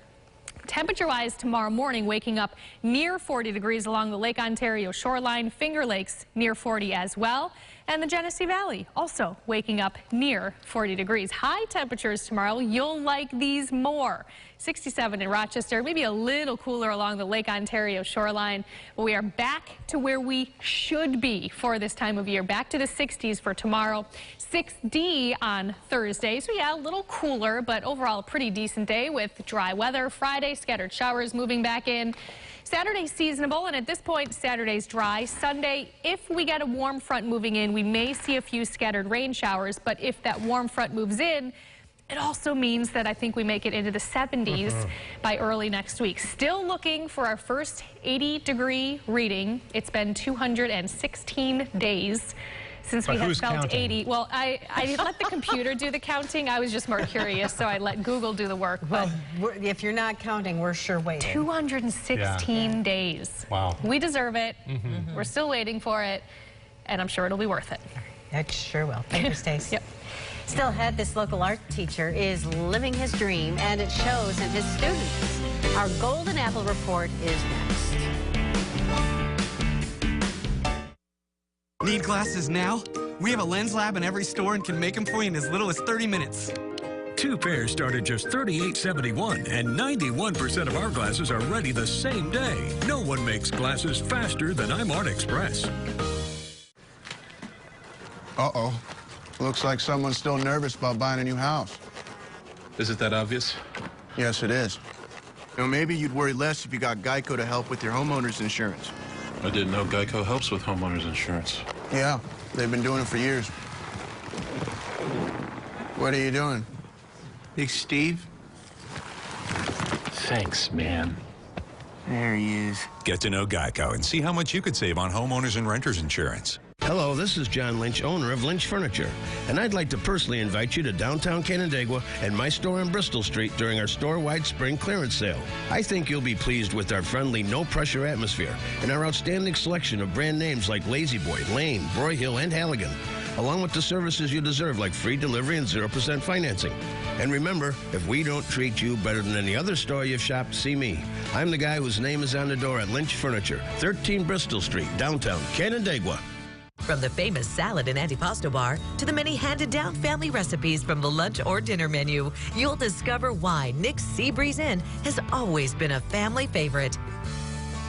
Temperature-wise, tomorrow morning, waking up near 40 degrees along the Lake Ontario shoreline. Finger Lakes near 40 as well. And the Genesee Valley also waking up near 40 degrees. High temperatures tomorrow. You'll like these more. 67 in Rochester, maybe a little cooler along the Lake Ontario shoreline. But we are back to where we should be for this time of year. Back to the 60s for tomorrow. 6D on Thursday. So yeah, a little cooler, but overall a pretty decent day with dry weather. Friday, scattered showers moving back in. Saturday seasonable, and at this point, Saturday's dry. Sunday, if we get a warm front moving in, we may see a few scattered rain showers, but if that warm front moves in, it also means that I think we make it into the 70s by early next week. Still looking for our first 80-degree reading. It's been 216 days since we have felt counting? 80. Well, I let the computer do the counting. I was just more curious, so I let Google do the work. But well, if you're not counting, we're sure waiting. 216 days. Wow. We deserve it. We're still waiting for it, and I'm sure it'll be worth it. It sure will. Thank you, Stacey. Yep. Still ahead, this local art teacher is living his dream, and it shows in his students. Our Golden Apple Report is next. Need glasses now? We have a lens lab in every store and can make them for you in as little as 30 minutes. 2 pairs start at just $38.71, and 91% of our glasses are ready the same day. No one makes glasses faster than I'm Art Express. Uh-oh. Looks like someone's still nervous about buying a new house. Is it that obvious? Yes, it is. You know, maybe you'd worry less if you got Geico to help with your homeowner's insurance. I didn't know Geico helps with homeowners insurance. Yeah, they've been doing it for years. What are you doing? Big Steve? Thanks, man. There he is. Get to know Geico and see how much you could save on homeowners and renters insurance. Hello, this is John Lynch, owner of Lynch Furniture, and I'd like to personally invite you to downtown Canandaigua and my store on Bristol Street during our store-wide spring clearance sale. I think you'll be pleased with our friendly, no-pressure atmosphere and our outstanding selection of brand names like Lazy Boy, Lane, Broyhill, and Halligan, along with the services you deserve like free delivery and 0% financing. And remember, if we don't treat you better than any other store you've shopped, see me. I'm the guy whose name is on the door at Lynch Furniture, 13 Bristol Street, downtown Canandaigua. From the famous salad and antipasto bar to the many handed-down family recipes from the lunch or dinner menu, you'll discover why Nick's Seabreeze Inn has always been a family favorite.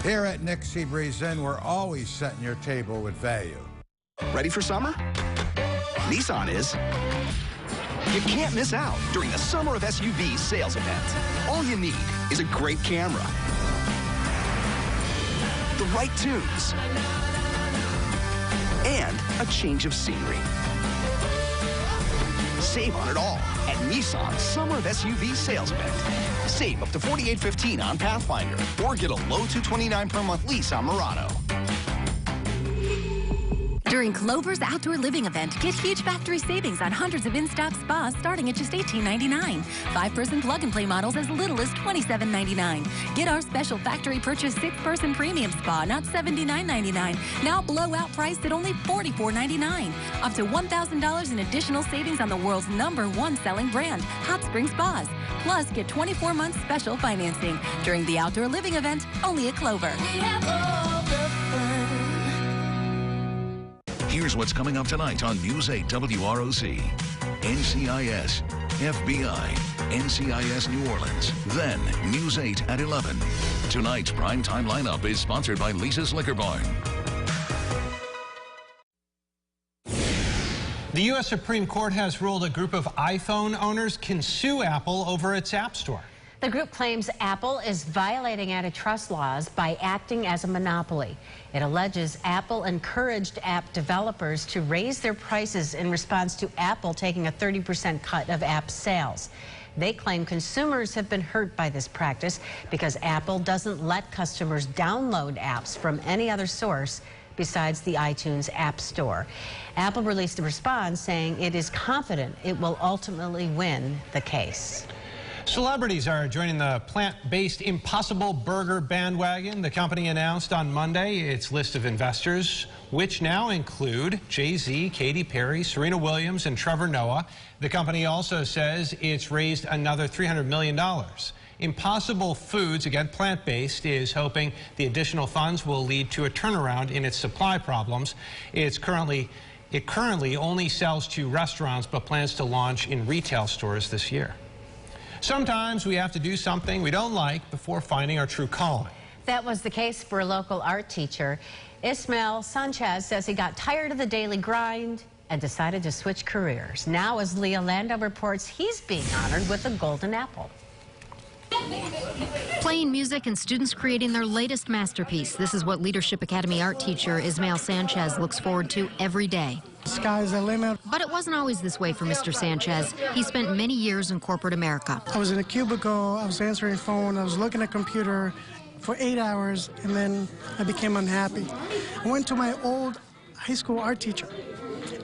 Here at Nick Seabreeze Inn, we're always setting your table with value. Ready for summer? Nissan is. You can't miss out during the Summer of SUV sales event. All you need is a great camera, the right tunes, and a change of scenery. Save on it all at Nissan's Summer of SUV sales event. Save up to $48.15 on Pathfinder, or get a low $229 per month lease on Murano. During Clover's Outdoor Living event, get huge factory savings on hundreds of in-stock spas starting at just $18.99. 5-person plug-and-play models as little as $27.99. Get our special factory purchase 6-person premium spa, not $79.99. Now blowout priced at only $44.99. Up to $1,000 in additional savings on the world's #1 selling brand, Hot Spring Spas. Plus, get 24 months special financing during the Outdoor Living event, only at Clover. Here's what's coming up tonight on News 8 WROC. NCIS, FBI, NCIS New Orleans. Then News 8 at 11. Tonight's primetime lineup is sponsored by Lisa's Liquor Barn. The U.S. Supreme Court has ruled a group of iPhone owners can sue Apple over its App Store. The group claims Apple is violating antitrust laws by acting as a monopoly. It alleges Apple encouraged app developers to raise their prices in response to Apple taking a 30% cut of app sales. They claim consumers have been hurt by this practice because Apple doesn't let customers download apps from any other source besides the iTunes App Store. Apple released a response saying it is confident it will ultimately win the case. Celebrities are joining the plant-based Impossible Burger bandwagon. The company announced on Monday its list of investors, which now include Jay-Z, Katy Perry, Serena Williams, and Trevor Noah. The company also says it's raised another $300 million. Impossible Foods, again plant-based, is hoping the additional funds will lead to a turnaround in its supply problems. It currently only sells to restaurants but plans to launch in retail stores this year. Sometimes we have to do something we don't like before finding our true calling. That was the case for a local art teacher. Ismael Sanchez says he got tired of the daily grind and decided to switch careers. Now, as Leah Lando reports, he's being honored with a golden apple. Playing music and students creating their latest masterpiece. This is what Leadership Academy art teacher Ismael Sanchez looks forward to every day. Sky's the limit. But it wasn't always this way for Mr. Sanchez. He spent many years in corporate America. I was in a cubicle, I was answering phone, I was looking at a computer for 8 hours, and then I became unhappy. I went to my old high school art teacher,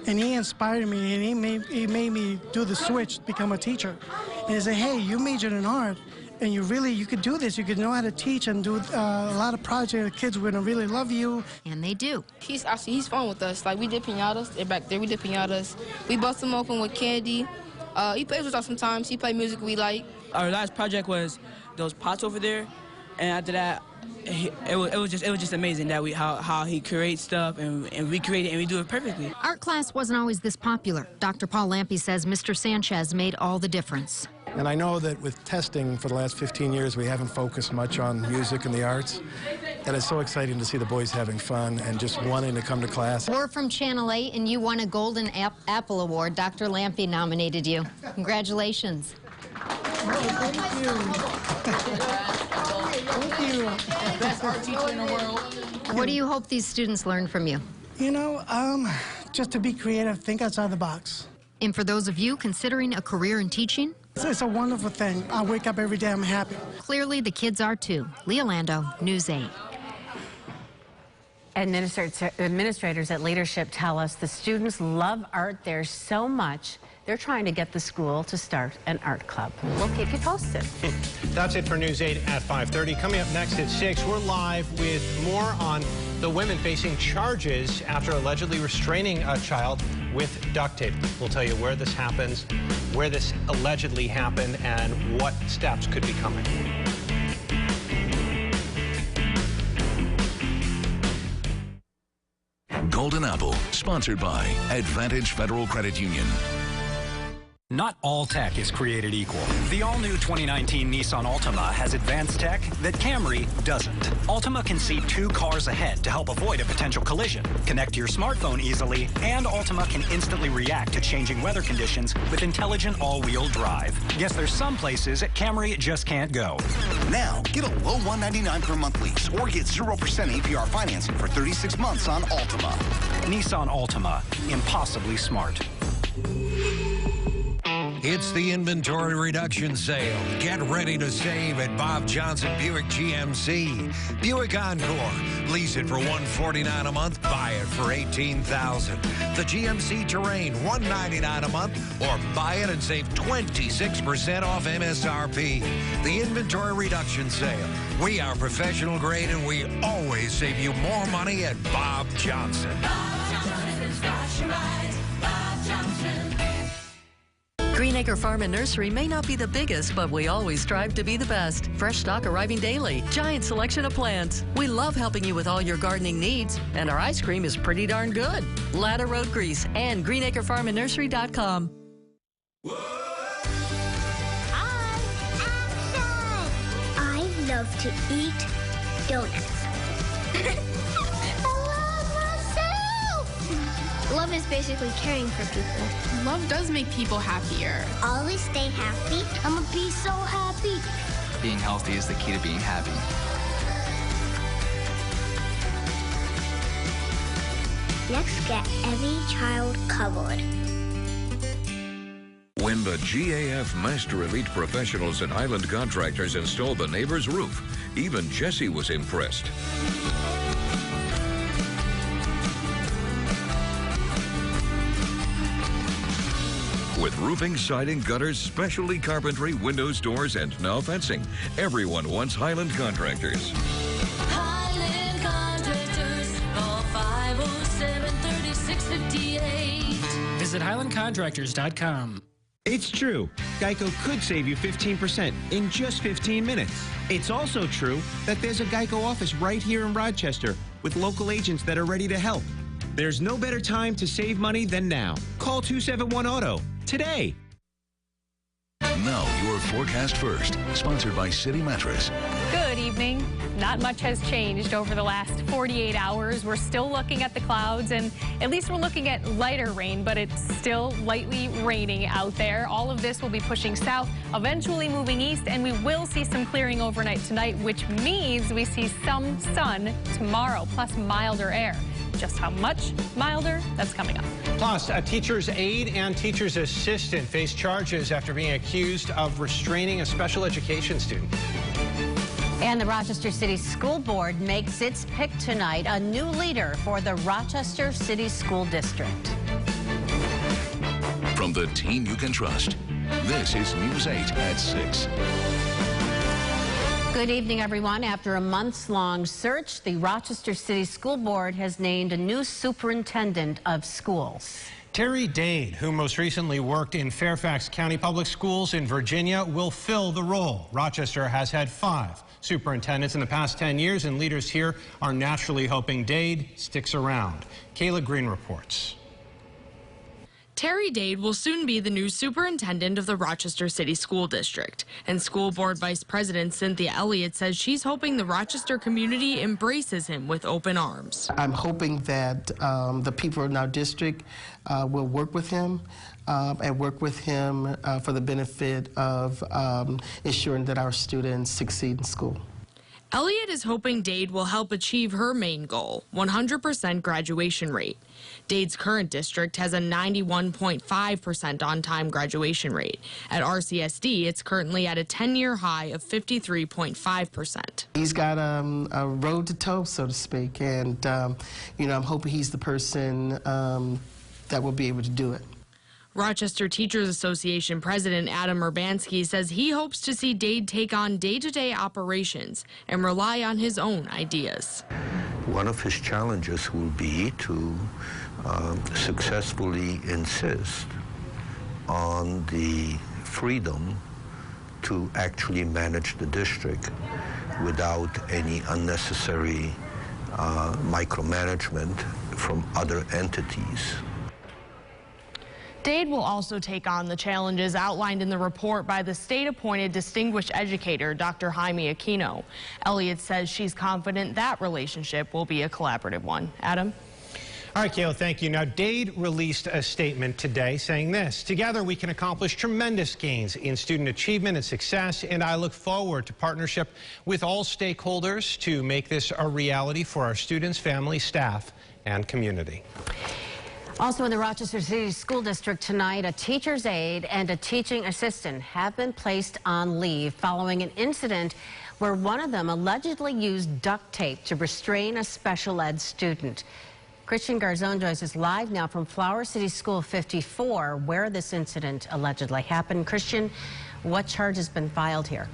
and he inspired me, and he made me do the switch to become a teacher. And he said, hey, you majored in art, and you could do this. You could know how to teach and do a lot of projects. The kids were going to really love you. And they do. He's fun with us. Like, we did pinatas. They're back there. We did pinatas. We bust them open with candy. He plays with us sometimes. He plays music we like. Our last project was those pots over there. And after that, it was just amazing that how he creates stuff and we create it and we do it perfectly. Art class wasn't always this popular. Dr. Paul Lampe says Mr. Sanchez made all the difference. And I know that with testing for the last 15 years, we haven't focused much on music and the arts. And it's so exciting to see the boys having fun and just wanting to come to class. We're from Channel 8, and you won a Golden Apple Award. Dr. Lampe nominated you. Congratulations. Thank you. Thank you. Best art teacher in the world. What do you hope these students learn from you? You know, just to be creative, think outside the box. And for those of you considering a career in teaching? It's a wonderful thing. I wake up every day, I'm happy. Clearly, the kids are too. Leah Lando, News 8. Administrators at Leadership tell us the students love art there so much, they're trying to get the school to start an art club. We'll keep you posted. That's it for News 8 at 5:30. Coming up next at 6, we're live with more on the women facing charges after allegedly restraining a child with duct tape. We'll tell you where this happens, where this allegedly happened, and what steps could be coming. Golden Apple, sponsored by Advantage Federal Credit Union. Not all tech is created equal. The all-new 2019 Nissan Altima has advanced tech that Camry doesn't. Altima can see 2 cars ahead to help avoid a potential collision, connect to your smartphone easily, and Altima can instantly react to changing weather conditions with intelligent all-wheel drive. Guess there's some places Camry just can't go. Now, get a low $199 per month lease or get 0% APR financing for 36 months on Altima. Nissan Altima, impossibly smart. It's the inventory reduction sale. Get ready to save at Bob Johnson Buick GMC. Buick Encore. Lease it for $149 a month. Buy it for $18,000. The GMC Terrain, $199 a month. Or buy it and save 26% off MSRP. The inventory reduction sale. We are professional grade and we always save you more money at Bob Johnson. Bob Johnson, start your ride. Bob Johnson. Greenacre Farm and Nursery may not be the biggest, but we always strive to be the best. Fresh stock arriving daily. Giant selection of plants. We love helping you with all your gardening needs, and our ice cream is pretty darn good. Ladder Road Grease and greenacrefarmandnursery.com. I love to eat donuts. Love is basically caring for people. Love does make people happier. Always stay happy. I'm gonna be so happy. Being healthy is the key to being happy. Let's get every child covered. When the GAF Master Elite professionals and Highland contractors installed the neighbor's roof, even Jesse was impressed. With roofing, siding, gutters, specialty carpentry, windows, doors, and now fencing, everyone wants Highland Contractors. Highland Contractors, call 507-3658. Visit HighlandContractors.com. It's true. Geico could save you 15% in just 15 minutes. It's also true that there's a Geico office right here in Rochester with local agents that are ready to help. There's no better time to save money than now. Call 271-AUTO today. Now, your forecast first, sponsored by City Mattress. Good evening. Not much has changed over the last 48 hours. We're still looking at the clouds, and at least we're looking at lighter rain, but it's still lightly raining out there. All of this will be pushing south, eventually moving east, and we will see some clearing overnight tonight, which means we see some sun tomorrow, plus milder air. Just how much milder, that's coming up. Plus, a teacher's aide and teacher's assistant face charges after being accused of restraining a special education student. And the Rochester City School Board makes its pick tonight, a new leader for the Rochester City School District. From the team you can trust, this is News 8 at 6. Good evening, everyone. After a months-long search, the Rochester City School Board has named a new superintendent of schools. Terry Dade, who most recently worked in Fairfax County Public Schools in Virginia, will fill the role. Rochester has had 5 superintendents in the past 10 years, and leaders here are naturally hoping Dade sticks around. Kayla Green reports. Terry Dade will soon be the new superintendent of the Rochester City School District. And School Board Vice President Cynthia Elliott says she's hoping the Rochester community embraces him with open arms. I'm hoping that the people in our district will work with him and work with him for the benefit of ensuring that our students succeed in school. Elliott is hoping Dade will help achieve her main goal, 100% graduation rate. Dade's current district has a 91.5% on-time graduation rate. At RCSD, it's currently at a 10-year high of 53.5%. He's got a road to toe, so to speak, and you know, I'm hoping he's the person that will be able to do it. Rochester Teachers Association President Adam Urbanski says he hopes to see Dade take on day-to-day operations and rely on his own ideas. One of his challenges will be to successfully insist on the freedom to actually manage the district without any unnecessary micromanagement from other entities. Dade will also take on the challenges outlined in the report by the state-appointed distinguished educator, Dr. Jaime Aquino. Elliott says she's confident that relationship will be a collaborative one. Adam? All right, Kayla, thank you. Now, Dade released a statement today saying this: together we can accomplish tremendous gains in student achievement and success, and I look forward to partnership with all stakeholders to make this a reality for our students, families, staff, and community. Also in the Rochester City School District tonight, a teacher's aide and a teaching assistant have been placed on leave following an incident where one of them allegedly used duct tape to restrain a special ed student. Christian Garzon joins us live now from Flower City School 54, where this incident allegedly happened. Christian, what charge has been filed here?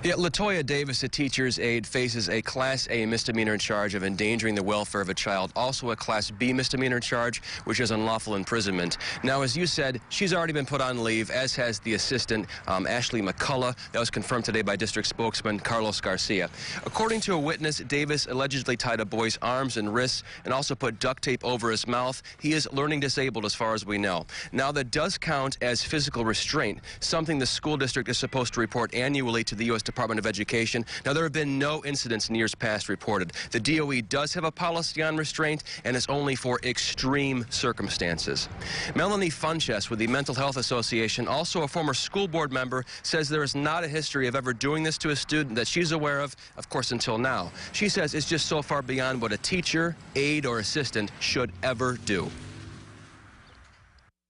Yeah, Latoya Davis, a teacher's aide, faces a Class A misdemeanor charge of endangering the welfare of a child, also a Class B misdemeanor charge, which is unlawful imprisonment. Now, as you said, she's already been put on leave, as has the assistant, Ashley McCullough. That was confirmed today by district spokesman Carlos Garcia. According to a witness, Davis allegedly tied a boy's arms and wrists and also put duct tape over his mouth. He is learning disabled as far as we know. Now, that does count as physical restraint, something the school district is supposed to report annually to the U.S. Department of Education. Now, there have been no incidents in years past reported. The DOE does have a policy on restraint, and it's only for extreme circumstances. Melanie Funches with the Mental Health Association, also a former school board member, says there is not a history of ever doing this to a student that she's aware of course, until now. She says it's just so far beyond what a teacher, aide, or assistant should ever do.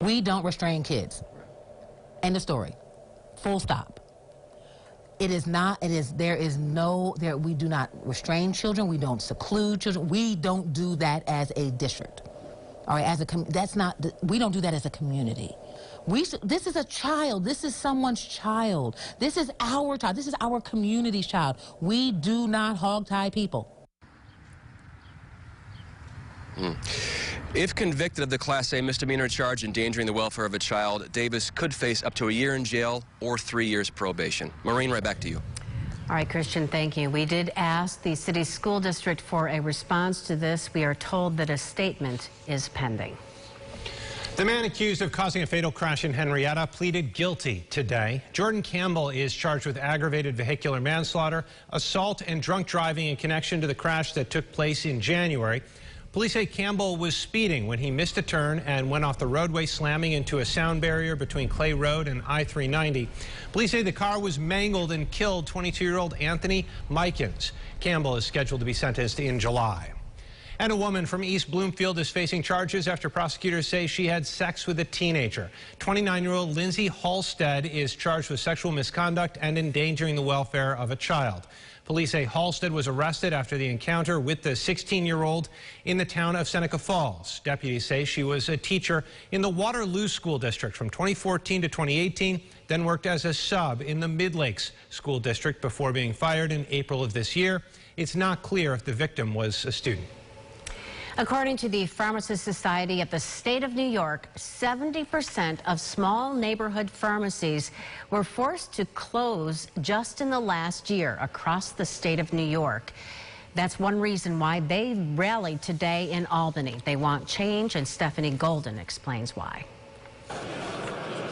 We don't restrain kids. End of story. Full stop. It is not, we do not restrain children, we don't seclude children, we don't do that as a district. All right, we don't do that as a community. This is a child, this is someone's child, this is our child, this is our community's child. We do not hog-tie people. If convicted of the Class A misdemeanor charge endangering the welfare of a child, Davis could face up to a year in jail or 3 years probation. Maureen, right back to you. All right, Christian, thank you. We did ask the city school district for a response to this. We are told that a statement is pending. The man accused of causing a fatal crash in Henrietta pleaded guilty today. Jordan Campbell is charged with aggravated vehicular manslaughter, assault, and drunk driving in connection to the crash that took place in January. Police say Campbell was speeding when he missed a turn and went off the roadway, slamming into a sound barrier between Clay Road and I-390. Police say the car was mangled and killed 22-year-old Anthony Mikens. Campbell is scheduled to be sentenced in July. And a woman from East Bloomfield is facing charges after prosecutors say she had sex with a teenager. 29-year-old Lindsay Halstead is charged with sexual misconduct and endangering the welfare of a child. Police say Halstead was arrested after the encounter with the 16-year-old in the town of Seneca Falls. Deputies say she was a teacher in the Waterloo School District from 2014 to 2018, then worked as a sub in the Mid-Lakes School District before being fired in April of this year. It's not clear if the victim was a student. According to the Pharmacists Society of the state of New York, 70% of small neighborhood pharmacies were forced to close just in the last year across the state of New York. That's one reason why they rallied today in Albany. They want change, and Stephanie Golden explains why.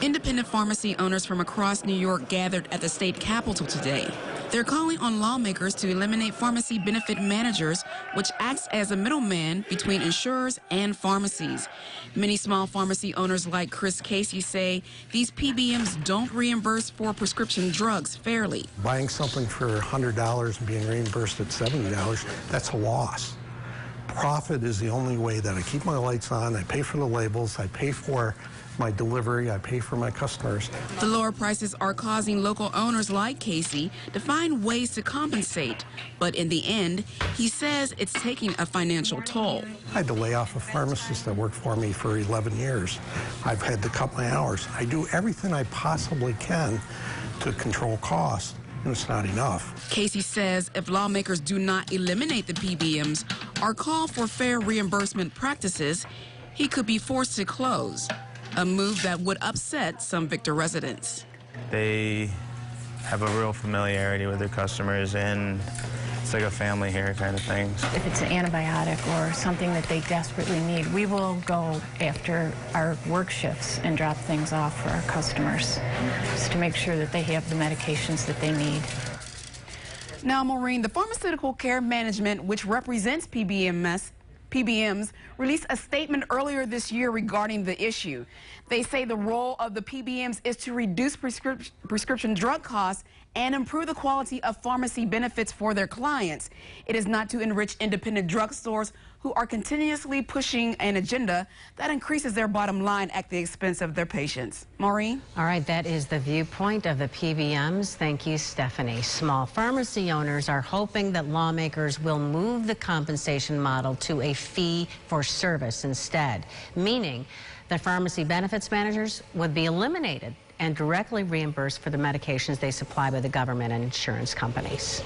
Independent pharmacy owners from across New York gathered at the state capitol today. They're calling on lawmakers to eliminate pharmacy benefit managers, which acts as a middleman between insurers and pharmacies. Many small pharmacy owners like Chris Casey say these PBMs don't reimburse for prescription drugs fairly. Buying something for $100 and being reimbursed at $70, that's a loss. Profit is the only way that I keep my lights on, I pay for the labels, I pay for my delivery, I pay for my customers. The lower prices are causing local owners like Casey to find ways to compensate. But in the end, he says it's taking a financial toll. I had to lay off a pharmacist that worked for me for 11 years. I've had to cut my hours. I do everything I possibly can to control costs, and it's not enough. Casey says if lawmakers do not eliminate the PBMs or call for fair reimbursement practices, he could be forced to close. A move that would upset some Victor residents. They have a real familiarity with their customers, and it's like a family here kind of thing. If it's an antibiotic or something that they desperately need, we will go after our work shifts and drop things off for our customers just to make sure that they have the medications that they need. Now, Maureen, the Pharmaceutical Care Management, which represents PBMs, released a statement earlier this year regarding the issue. They say the role of the PBMs is to reduce prescription drug costs and improve the quality of pharmacy benefits for their clients. It is not to enrich independent drugstores who are continuously pushing an agenda that increases their bottom line at the expense of their patients. Maureen? All right, that is the viewpoint of the PBMs. Thank you, Stephanie. Small pharmacy owners are hoping that lawmakers will move the compensation model to a fee for service instead, meaning that pharmacy benefits managers would be eliminated and directly reimbursed for the medications they supply by the government and insurance companies.